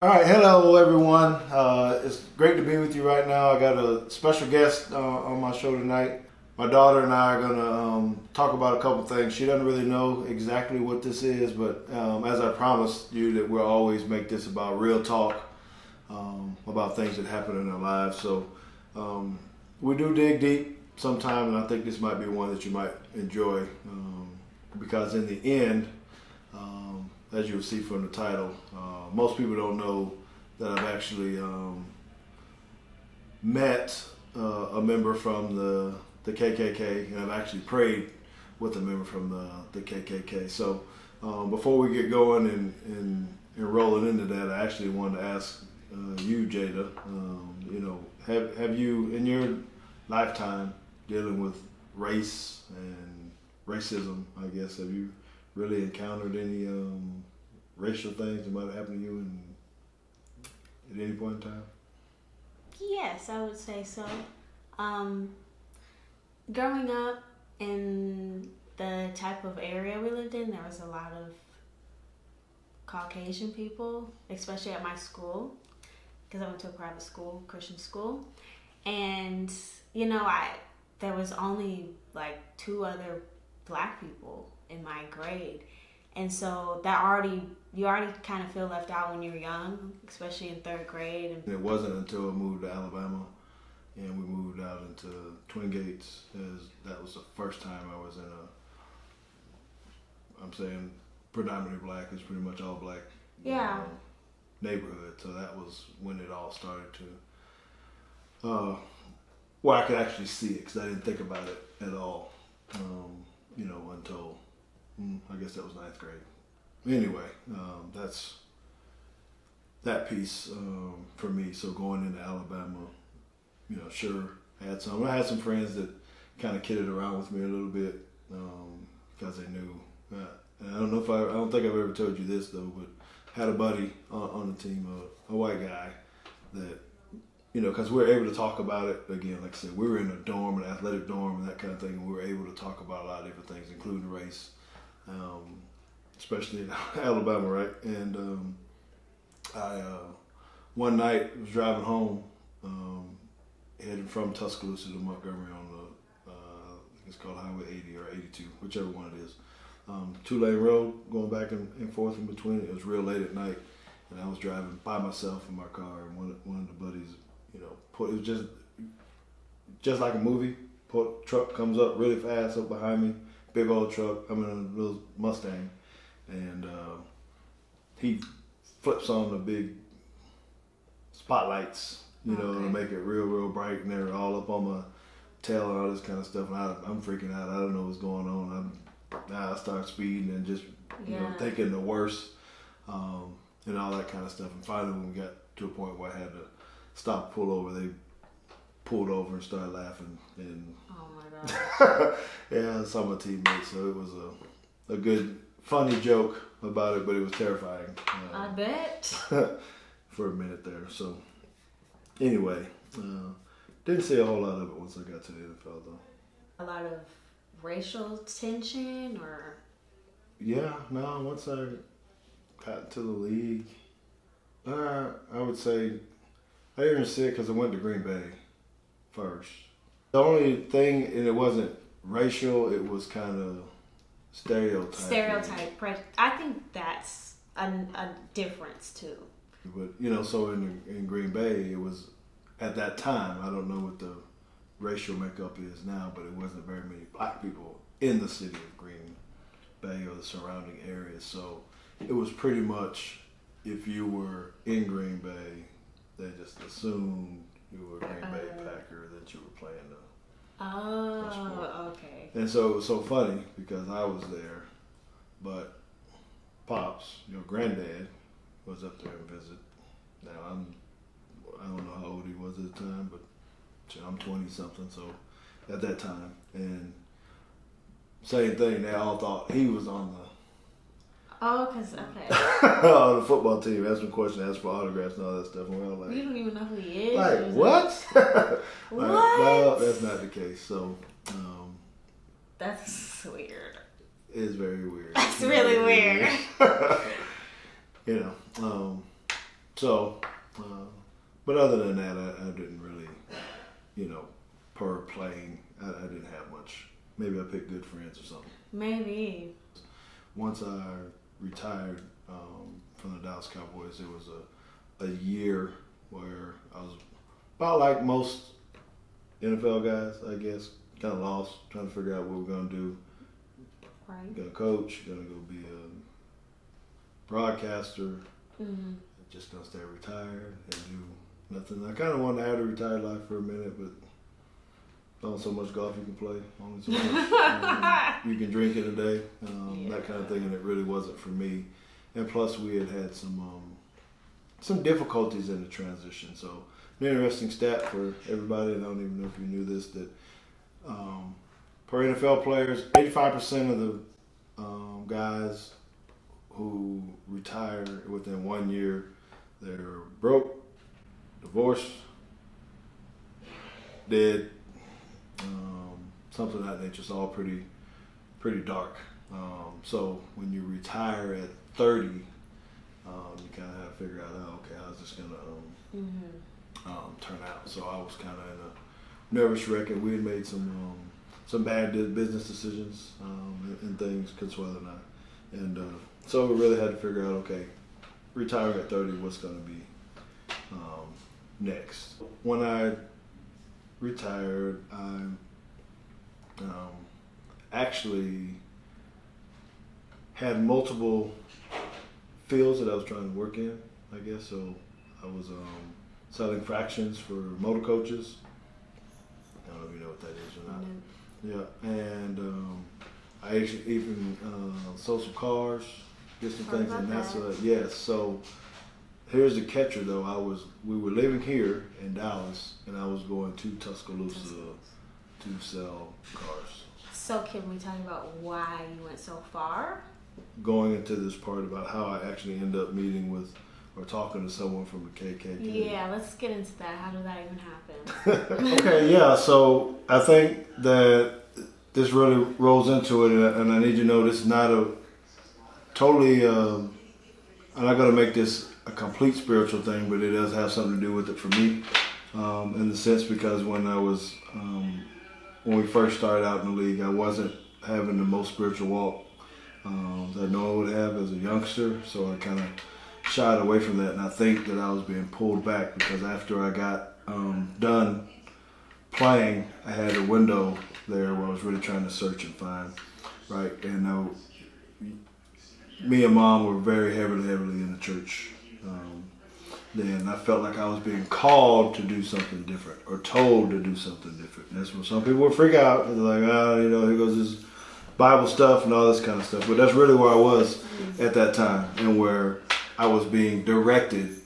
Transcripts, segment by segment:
All right, hello everyone. It's great to be with you right now. I got a special guest on my show tonight. My daughter and I are gonna talk about a couple things. She doesn't really know exactly what this is, but as I promised you, that we'll always make this about real talk about things that happen in our lives. So we do dig deep sometime, and I think this might be one that you might enjoy because in the end. As you'll see from the title, most people don't know that I've actually met a member from the KKK, and I've actually prayed with a member from the KKK. So before we get going and rolling into that, I actually wanted to ask you, Jada, have you in your lifetime dealing with race and racism, I guess, have you really encountered any racial things that might have happened to you at any point in time? Yes, I would say so. Um, Growing up in the type of area we lived in, there was a lot of Caucasian people, especially at my school, because I went to a private school, Christian school, and I there was only like two other black people in my grade, and so you already kind of feel left out when you're young, especially in third grade. And it wasn't until I moved to Alabama and we moved out into Twin Gates, as that was the first time I was in I'm saying predominantly black, it's pretty much all black yeah, neighborhood. So that was when it all started to where I could actually see it, because I didn't think about it at all until I guess that was ninth grade. Anyway, that's that piece for me. So going into Alabama, sure, I had some friends that kind of kidded around with me a little bit because they knew. And I don't think I've ever told you this though, but had a buddy on the team, a white guy that, because we were able to talk about it again. Like I said, we were in a dorm, an athletic dorm, and that kind of thing, and we were able to talk about a lot of different things, including race, especially in Alabama, right? And I one night was driving home, heading from Tuscaloosa to Montgomery on the I think it's called Highway 80 or 82, whichever one it is. Two-lane road going back and forth in between. It was real late at night, and I was driving by myself in my car, and one of the buddies, it was just like a movie. Truck comes up really fast up behind me, big old truck. I'm in a little Mustang, and he flips on the big spotlights, to make it real bright, and they're all up on my tail and all this kind of stuff. And I'm freaking out. I don't know what's going on. I start speeding and just thinking the worst, and all that kind of stuff. And finally, when we got to a point where I had to stop, pull over, they pulled over and started laughing. And oh my god, yeah, some of my teammates. So it was a good, funny joke about it, but it was terrifying. I bet. For a minute there. So anyway, didn't see a whole lot of it once I got to the NFL though. A lot of racial tension, or Yeah, no. Once I got into the league, I would say I didn't see it because I went to Green Bay first. The only thing, and it wasn't racial, it was kind of stereotype. I think that's a difference too. But so in Green Bay, it was at that time. I don't know what the racial makeup is now, but it wasn't very many black people in the city of Green Bay or the surrounding areas. So it was pretty much, if you were in Green Bay, they just assumed you were a Green Bay Packer, that you were playing the sport. Okay. And so it was so funny because I was there, but Pops, your granddad, was up there and visit. Now I don't know how old he was at the time, but I'm 20 something, so at that time, and same thing. They all thought he was on the football team. Asked him questions, asked for autographs and all that stuff, and we all like, you don't even know who he is. Like what? What? Well, that's not the case. So that's weird. It's very weird. That's really weird. So, but other than that, I didn't really, per playing, I didn't have much. Maybe I picked good friends or something. Maybe. Once I retired from the Dallas Cowboys, it was a year where I was about like most NFL guys, I guess, kind of lost, trying to figure out what we're going to do. Right. Going to coach, going to go be a broadcaster, just going to stay retired and do nothing. I kind of wanted to have a retired life for a minute, but only so much golf you can play, only so much you can drink in a day, that kind of thing, and it really wasn't for me. And plus, we had some difficulties in the transition. So, an interesting stat for everybody, and I don't even know if you knew this, that per NFL players, 85% of the guys who retire within 1 year, they're broke, divorced, dead, something of that nature. It's all pretty dark. So when you retire at 30, you kind of have to figure out, okay, how's this going to turn out? So I was kind of in a nervous wreck, and we had made some bad business decisions and things, Consuelo and I. And so we really had to figure out, okay, retiring at 30, what's going to be next. When I retired, I actually had multiple fields that I was trying to work in, I guess. So I was selling fractions for motor coaches. I don't know if you know what that is or not. Yeah, and I actually even sold some cars, did some things, and that's yes. So here's the catcher, though. We were living here in Dallas, and I was going to Tuscaloosa to sell cars. So can we talk about why you went so far? Going into this part about how I actually ended up meeting with or talking to someone from the KKK. Yeah, let's get into that. How did that even happen? Okay, yeah. So I think that this really rolls into it, and I need you to know this is not a totally. I'm not going to make this a complete spiritual thing, but it does have something to do with it for me, in the sense because when we first started out in the league, I wasn't having the most spiritual walk that I know I would have as a youngster, so I kind of shied away from that, and I think that I was being pulled back because after I got done playing, I had a window there where I was really trying to search and find, right? And me and Mom were very heavily in the church. Then I felt like I was being called to do something different or told to do something different. And that's when some people would freak out. They're like, here goes this Bible stuff and all this kind of stuff. But that's really where I was at that time, and where I was being directed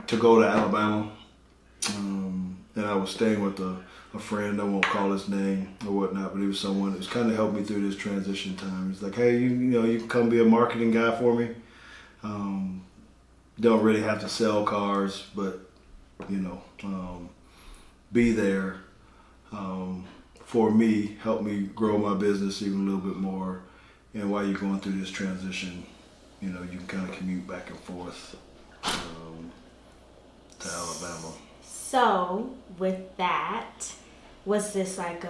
to go to Alabama. And I was staying with a friend, I won't call his name or whatnot, but he was someone that's kind of helped me through this transition time. He's like, hey, you can come be a marketing guy for me. Don't really have to sell cars, but, be there for me, help me grow my business even a little bit more. And while you're going through this transition, you can kind of commute back and forth to Alabama. So, with that, was this like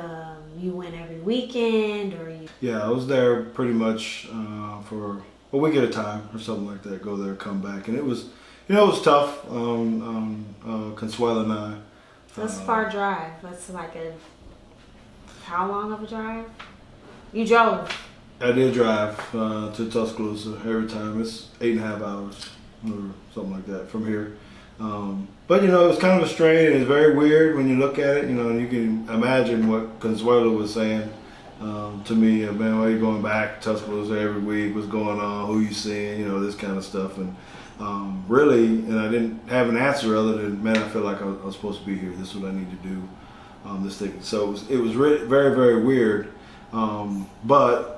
you went every weekend or you? Yeah, I was there pretty much for a week at a time or something like that. Go there, come back, and it was, it was tough. Consuelo and I. So that's a far drive. That's like how long of a drive? You drove. I did drive to Tuscaloosa every time. It's 8.5 hours or something like that from here. But it was kind of a strain, and it's very weird when you look at it, and you can imagine what Consuelo was saying to me, man, why are you going back to Tuscaloosa every week? What's going on? Who you seeing? This kind of stuff. And really, and I didn't have an answer other than, man, I feel like I was supposed to be here. This is what I need to do, this thing. So it was really, very, very weird. But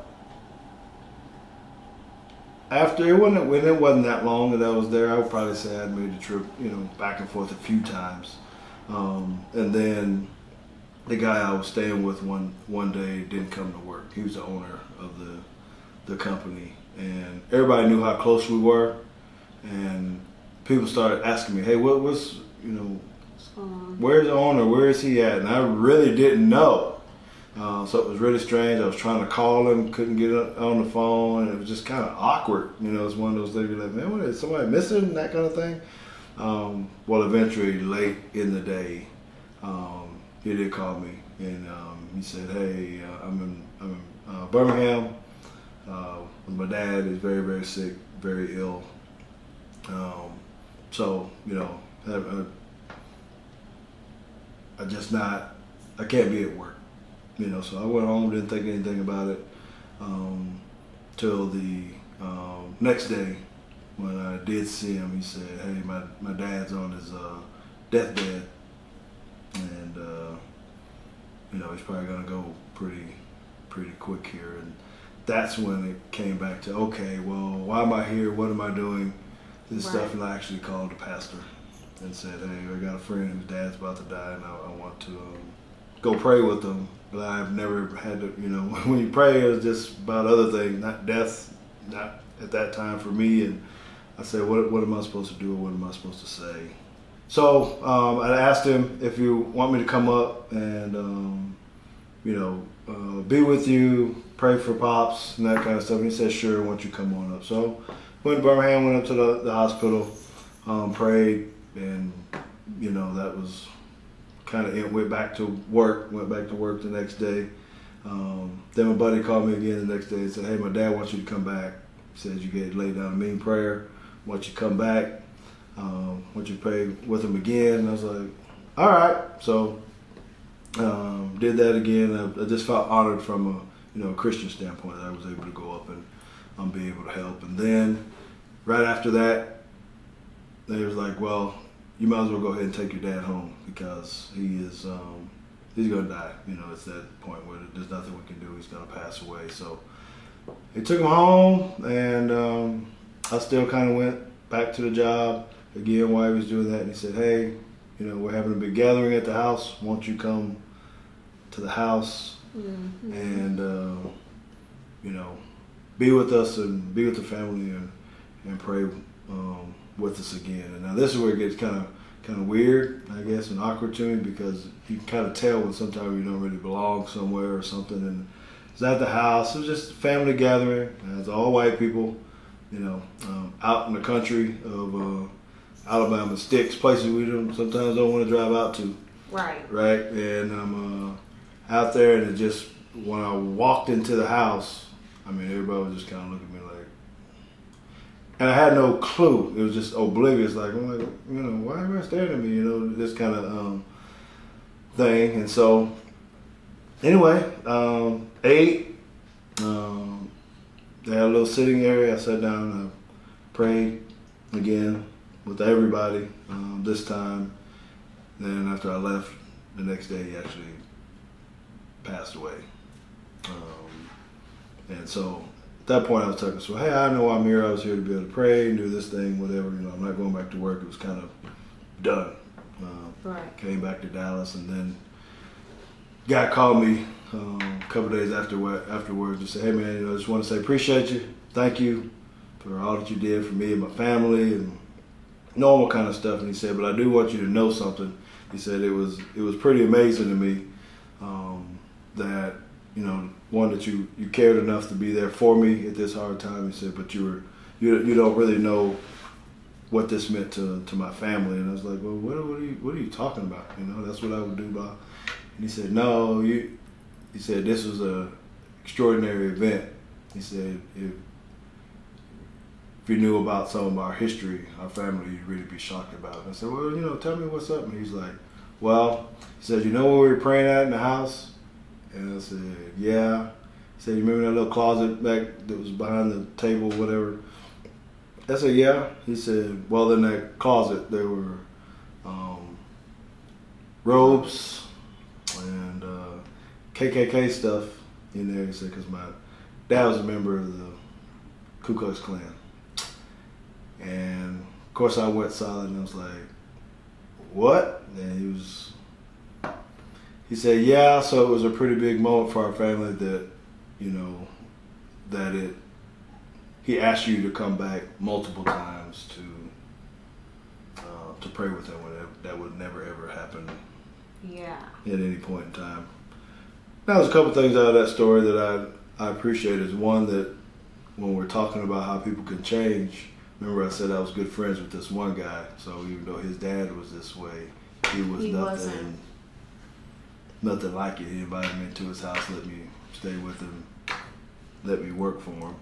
after when it wasn't that long that I was there, I would probably say I'd made the trip, back and forth a few times. And then the guy I was staying with one day didn't come to work. He was the owner of the company, and everybody knew how close we were. And people started asking me, hey, what's, What's going on? where's the owner? Where is he at? And I really didn't know. So it was really strange. I was trying to call him, couldn't get on the phone, and it was just kind of awkward. It's one of those things you're like, man, what, is somebody missing? That kind of thing. Well, eventually, late in the day, he did call me, and he said, hey, I'm in Birmingham with my dad. He's very, very sick, very ill. So, I can't be at work. So I went home, didn't think anything about it till the next day when I did see him. He said, hey, my dad's on his deathbed, and he's probably gonna go pretty quick here. And that's when it came back to, okay, well, why am I here? What am I doing? This stuff. And I actually called the pastor and said, hey, I got a friend whose dad's about to die, and I want to go pray with them. But I've never had to, when you pray, it's just about other things, not death, not at that time for me. And I said, what am I supposed to do, or what am I supposed to say? So I asked him if you want me to come up and, be with you, pray for Pops and that kind of stuff. And he said, sure, why don't you come on up? So went to Birmingham, went up to the hospital, prayed, and, that was kind of it. Went back to work the next day. Then my buddy called me again the next day and said, hey, my dad wants you to come back. He says you get laid down a mean prayer. Why don't you come back? Why don't you pray with him again? And I was like, all right. So did that again. I just felt honored from a Christian standpoint that I was able to go up and be able to help. And then right after that, they was like, well, you might as well go ahead and take your dad home because he's going to die. It's that point where there's nothing we can do. He's going to pass away. So they took him home, and I still kind of went back to the job again while he was doing that. And he said, hey, we're having a big gathering at the house. Won't you come to the house and, be with us and be with the family and pray with us again. And now this is where it gets kind of weird, I guess, and awkward to me, because you can kind of tell when sometimes you don't really belong somewhere or something. And it's at the house. It was just a family gathering. And it's all white people, out in the country of Alabama, sticks, places we sometimes don't want to drive out to. Right. And I'm out there, and it just, when I walked into the house, everybody was just kind of looking at me like, and I had no clue. It was just oblivious. Like, I'm like, why are everybody staring at me? This kind of thing. And so, anyway, ate. They had a little sitting area. I sat down and I prayed again with everybody this time. Then after I left, the next day he actually passed away. And so at that point I was talking, so hey, I know I'm here. I was here to be able to pray and do this thing, whatever. I'm not going back to work. It was kind of done. Came back to Dallas, and then guy called me a couple days afterwards to say, hey man, I just want to say appreciate you. Thank you for all that you did for me and my family and normal kind of stuff. And he said, but I do want you to know something. He said it was pretty amazing to me that one, that you cared enough to be there for me at this hard time. He said, but you don't really know what this meant to my family. And I was like, well, what are you talking about? That's what I would do, Bob. And he said, no, he said this was a extraordinary event. He said if you knew about some of our history, our family, you'd really be shocked about it. I said, well, tell me what's up. And he's like, well, he said, you know where we were praying at in the house? And I said, yeah. He said, you remember that little closet back that was behind the table, whatever? I said, yeah. He said, well, in that closet there were robes and KKK stuff in there. He said, because my dad was a member of the Ku Klux Klan. And of course I went silent, and I was like, what? And he said, yeah, so it was a pretty big moment for our family that, he asked you to come back multiple times pray with them when that would never ever happen. Yeah. At any point in time. Now, there's a couple things out of that story that I appreciate. Is one, that when we're talking about how people can change, remember I said I was good friends with this one guy. So even though his dad was this way, he nothing like it. He invited me into his house, let me stay with him, let me work for him.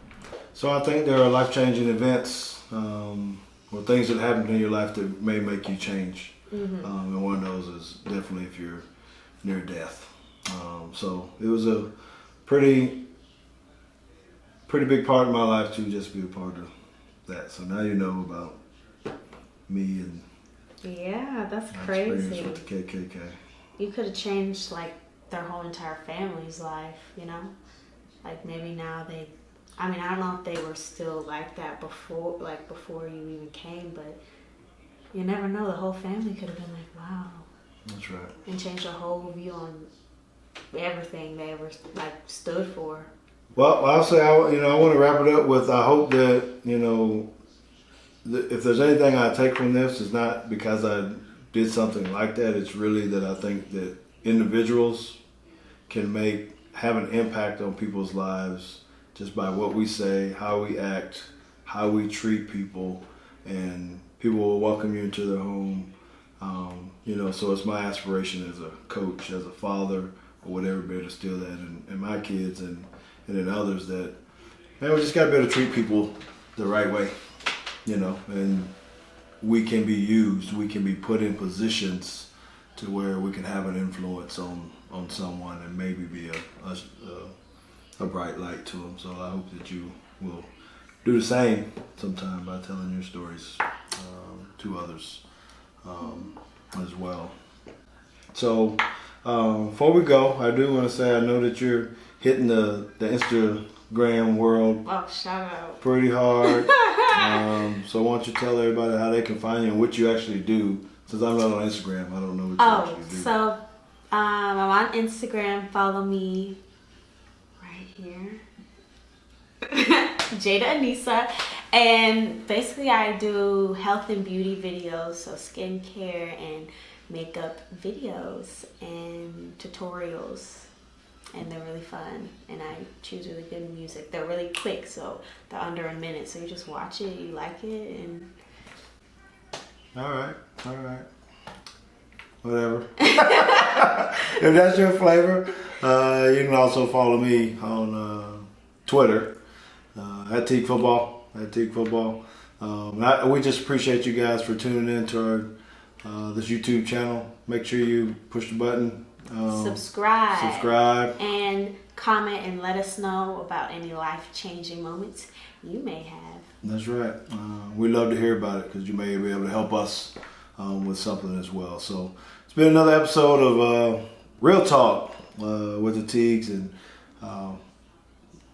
So I think there are life-changing events or things that happen in your life that may make you change. And one of those is definitely if you're near death. So it was a pretty big part of my life to just be a part of that. So now you know about me and yeah, that's my crazy. experience with the KKK. You could have changed like their whole entire family's life, you know? Like maybe now I don't know if they were still like that before you even came, but you never know. The whole family could have been like, wow. That's right. And changed their whole view on everything they ever like stood for. Well, I'll say, I want to wrap it up with, I hope that, if there's anything I take from this, it's not because I did something like that. It's really that I think that individuals can have an impact on people's lives just by what we say, how we act, how we treat people, and people will welcome you into their home. So it's my aspiration as a coach, as a father, or whatever, be able to instill that in my kids and in others, that, man, we just got to be able to treat people the right way, and we can be used, we can be put in positions to where we can have an influence on someone and maybe be a bright light to them. So I hope that you will do the same sometime by telling your stories to others as well. So before we go, I do want to say, I know that you're hitting the Instagram world shout out pretty hard. So why don't you tell everybody how they can find you and what you actually do? Since I'm not on Instagram, I don't know what you actually do. So I'm on Instagram. Follow me right here. Jada Anissa. And basically I do health and beauty videos, so skincare and makeup videos and tutorials. And they're really fun, and I choose really good music. They're really quick, so they're under a minute, so you just watch it, you like it, and all right, whatever. If that's your flavor, you can also follow me on Twitter at Teague Football. We just appreciate you guys for tuning in to our this YouTube channel. Make sure you push the button. Subscribe and comment and let us know about any life-changing moments you may have. That's right. We love to hear about it because you may be able to help us with something as well. So it's been another episode of Real Talk with the Teagues, and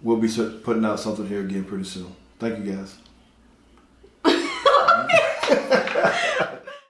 we'll be putting out something here again pretty soon. Thank you, guys.